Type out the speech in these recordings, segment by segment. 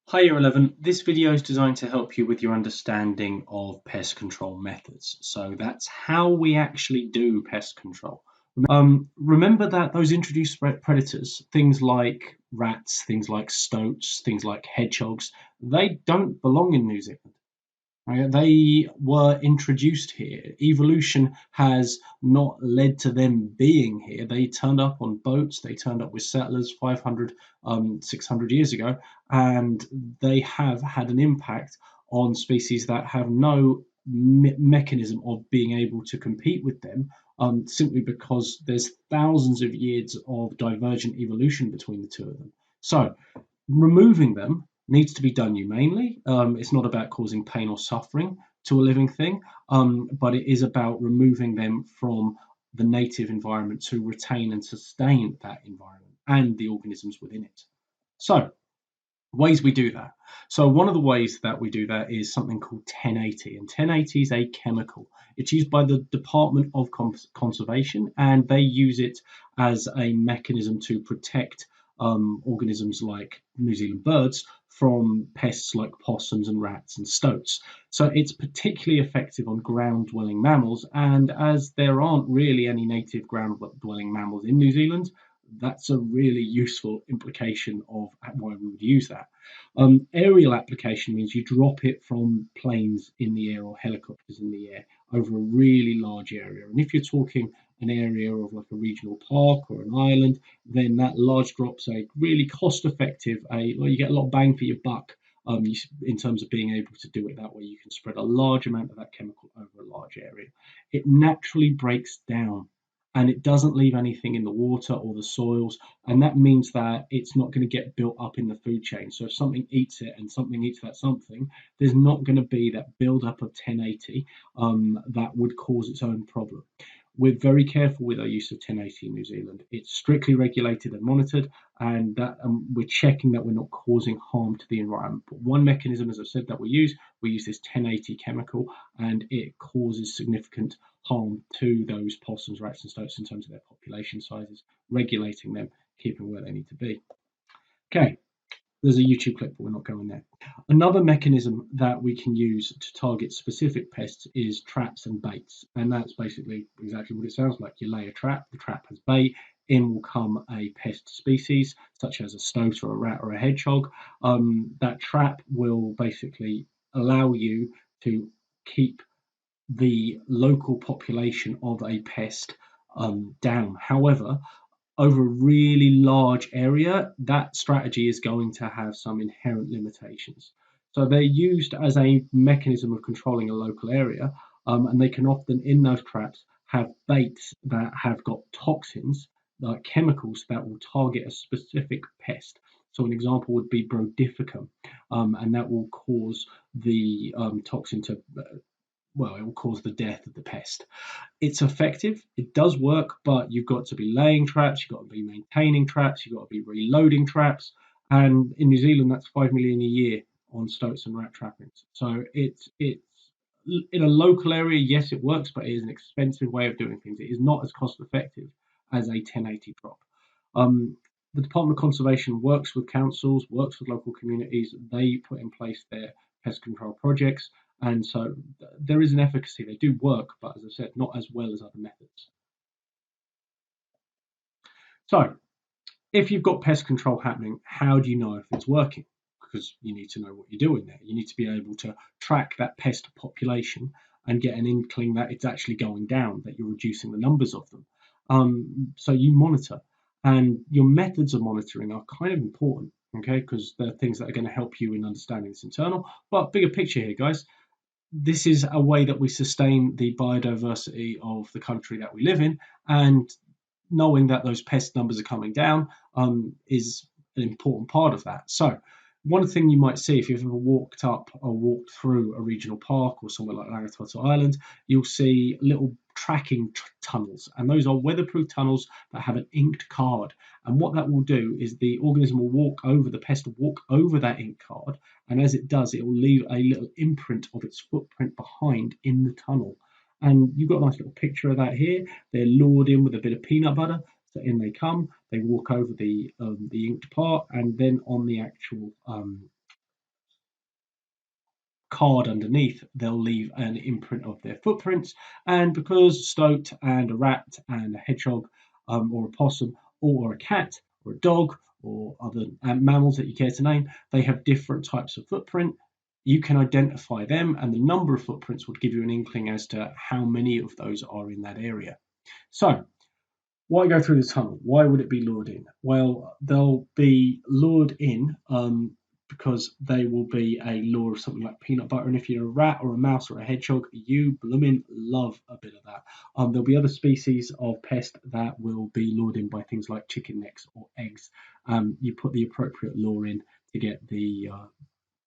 Hi Year 11, this video is designed to help you with your understanding of pest control methods. So that's how we actually do pest control. Remember that those introduced predators, things like rats, things like stoats, things like hedgehogs, they don't belong in New Zealand. They were introduced here. Evolution has not led to them being here. They turned up on boats, they turned up with settlers 500, 600 years ago, and they have had an impact on species that have no mechanism of being able to compete with them, simply because there's thousands of years of divergent evolution between the two of them. So, removing them needs to be done humanely. It's not about causing pain or suffering to a living thing, but it is about removing them from the native environment to retain and sustain that environment and the organisms within it. So, ways we do that. So, one of the ways that we do that is something called 1080, and 1080 is a chemical. It's used by the Department of Conservation, and they use it as a mechanism to protect organisms like New Zealand birds from pests like possums and rats and stoats. So it's particularly effective on ground dwelling mammals. And as there aren't really any native ground dwelling mammals in New Zealand, that's a really useful implication of why we would use that. Aerial application means you drop it from planes in the air or helicopters in the air over a really large area. And if you're talking an area of like a regional park or an island, then that large drop's a really cost effective, well, you get a lot of bang for your buck. In terms of being able to do it that way, you can spread a large amount of that chemical over a large area. It naturally breaks down and it doesn't leave anything in the water or the soils, and that means that it's not going to get built up in the food chain. So if something eats it and something eats that something, there's not going to be that build up of 1080 that would cause its own problem. We're very careful with our use of 1080 in New Zealand. It's strictly regulated and monitored, and that we're checking that we're not causing harm to the environment. But one mechanism, as I've said, that we use this 1080 chemical, and it causes significant harm to those possums, rats, and stoats in terms of their population sizes, regulating them, keeping where they need to be. Okay, there's a YouTube clip, but we're not going there. Another mechanism that we can use to target specific pests is traps and baits. And that's basically exactly what it sounds like. You lay a trap, the trap has bait, in will come a pest species, such as a stoat or a rat or a hedgehog. That trap will basically allow you to keep the local population of a pest down. However, over a really large area, that strategy is going to have some inherent limitations. So they're used as a mechanism of controlling a local area, and they can often, in those traps, have baits that have got toxins, like chemicals that will target a specific pest. So an example would be brodifacoum, and that will cause the toxin to well, it will cause the death of the pest. It's effective, it does work, but you've got to be laying traps, you've got to be maintaining traps, you've got to be reloading traps. And in New Zealand, that's 5 million a year on stoats and rat trappings. So it's in a local area, yes, it works, but it is an expensive way of doing things. It is not as cost effective as a 1080 drop. The Department of Conservation works with councils, works with local communities. They put in place their pest control projects, and so there is an efficacy. They do work, but as I said, not as well as other methods. So, if you've got pest control happening, how do you know if it's working? Because you need to know what you're doing there. You need to be able to track that pest population and get an inkling that it's actually going down, that you're reducing the numbers of them. So you monitor, and your methods of monitoring are kind of important, okay? Because they're things that are going to help you in understanding this internal. But bigger picture here, guys. This is a way that we sustain the biodiversity of the country that we live in, and knowing that those pest numbers are coming down is an important part of that. So one thing you might see if you've ever walked up or walked through a regional park or somewhere like Rangitoto Island, you'll see little tracking tunnels, and those are weatherproof tunnels that have an inked card. And what that will do is the organism will walk over, the pest will walk over that ink card, and as it does, it will leave a little imprint of its footprint behind in the tunnel. And you've got a nice little picture of that here. They're lured in with a bit of peanut butter. So in they come. They walk over the inked part, and then on the actual card underneath, they'll leave an imprint of their footprints. And because stoat and a rat and a hedgehog or a possum or a cat or a dog or other mammals that you care to name, they have different types of footprint. You can identify them, and the number of footprints would give you an inkling as to how many of those are in that area. So, why go through the tunnel? Why would it be lured in? Well, they'll be lured in because they will be a lure of something like peanut butter. And if you're a rat or a mouse or a hedgehog, you blooming love a bit of that. There'll be other species of pest that will be lured in by things like chicken necks or eggs. You put the appropriate lure in to get the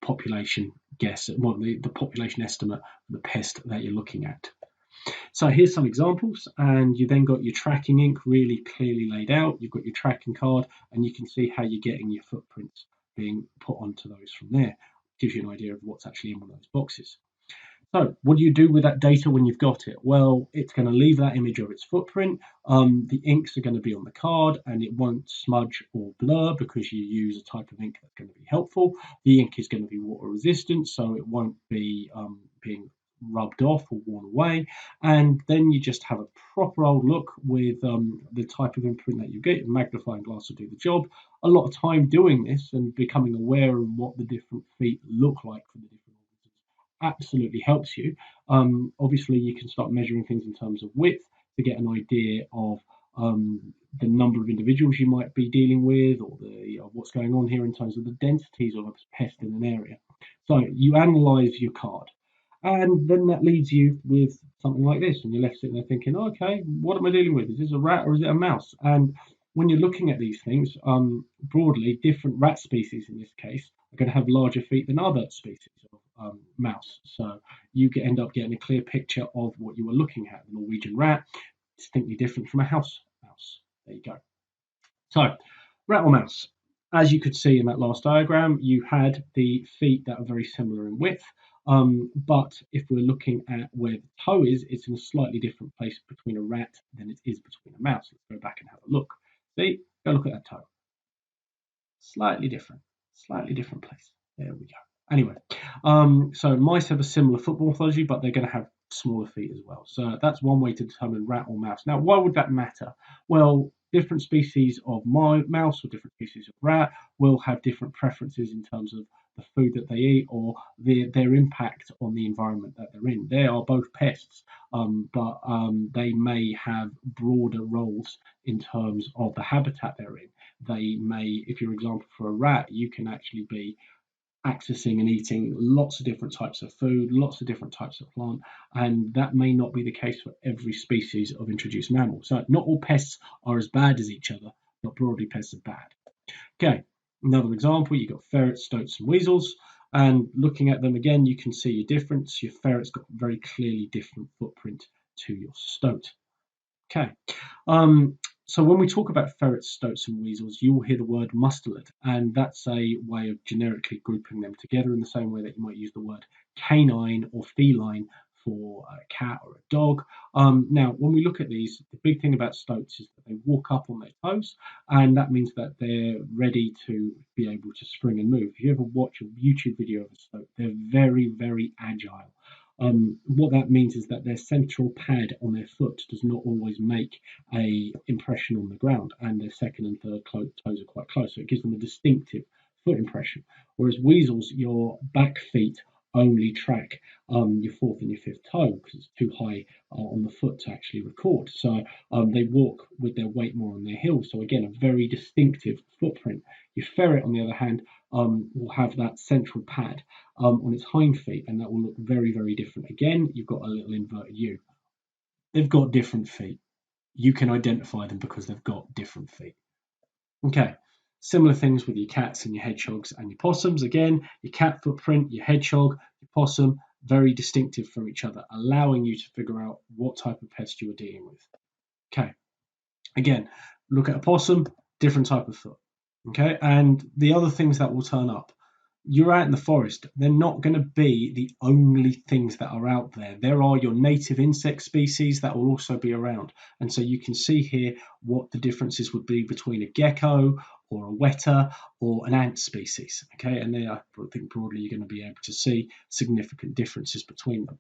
population guess, well, the population estimate of the pest that you're looking at. So here's some examples, and you then got your tracking ink really clearly laid out. You've got your tracking card, and you can see how you're getting your footprints being put onto those from there. Gives you an idea of what's actually in one of those boxes. So what do you do with that data when you've got it? Well, it's going to leave that image of its footprint. The inks are going to be on the card, and it won't smudge or blur because you use a type of ink that's going to be helpful. The ink is going to be water resistant, so it won't be being rubbed off or worn away. And then you just have a proper old look with the type of imprint that you get. A magnifying glass will do the job. A lot of time doing this and becoming aware of what the different feet look like for the different absolutely helps you. Obviously, you can start measuring things in terms of width to get an idea of the number of individuals you might be dealing with, or what's going on here in terms of the densities of a pest in an area. So you analyze your card, and then that leaves you with something like this, and you're left sitting there thinking, okay, what am I dealing with? Is this a rat or is it a mouse? And when you're looking at these things, broadly, different rat species in this case are going to have larger feet than other species of mouse. So you end up getting a clear picture of what you were looking at. The Norwegian rat, distinctly different from a house mouse. There you go. So, rat or mouse. As you could see in that last diagram, you had the feet that are very similar in width. But if we're looking at where the toe is, it's in a slightly different place between a rat than it is between a mouse. Let's go back and have a look. See, go look at that toe. Slightly different place. There we go. Anyway, so mice have a similar foot morphology, but they're going to have smaller feet as well. So that's one way to determine rat or mouse. Now, why would that matter? Well, different species of mouse or different species of rat will have different preferences in terms of the food that they eat or their impact on the environment that they're in. They are both pests, but they may have broader roles in terms of the habitat they're in. They may, if you're example for a rat, you can actually be accessing and eating lots of different types of food, lots of different types of plant, and that may not be the case for every species of introduced mammal. So not all pests are as bad as each other, but broadly pests are bad. Okay, another example, you've got ferrets, stoats, and weasels, and looking at them again, you can see your difference. Your ferret's got a very clearly different footprint to your stoat. Okay. So when we talk about ferrets, stoats, and weasels, you will hear the word mustelid, and that's a way of generically grouping them together in the same way that you might use the word canine or feline for a cat or a dog. Now, when we look at these, the big thing about stoats is that they walk up on their toes, and that means that they're ready to be able to spring and move. If you ever watch a YouTube video of a stoat, they're very, very agile. What that means is that their central pad on their foot does not always make a impression on the ground, and their second and third toes are quite close, so it gives them a distinctive foot impression. Whereas weasels, your back feet only track your fourth and your fifth toe because it's too high on the foot to actually record. So they walk with their weight more on their heels. So again, a very distinctive footprint. Your ferret, on the other hand, will have that central pad on its hind feet, and that will look very, very different. Again, you've got a little inverted U. They've got different feet. You can identify them because they've got different feet. Okay, similar things with your cats and your hedgehogs and your possums. Again, your cat footprint, your hedgehog, your possum, very distinctive from each other, allowing you to figure out what type of pest you are dealing with. Okay, again, look at a possum, different type of foot. Okay, and the other things that will turn up. you're out in the forest, they're not going to be the only things that are out there. There are your native insect species that will also be around. And so you can see here what the differences would be between a gecko or a weta or an ant species. Okay, and there I think broadly you're going to be able to see significant differences between them.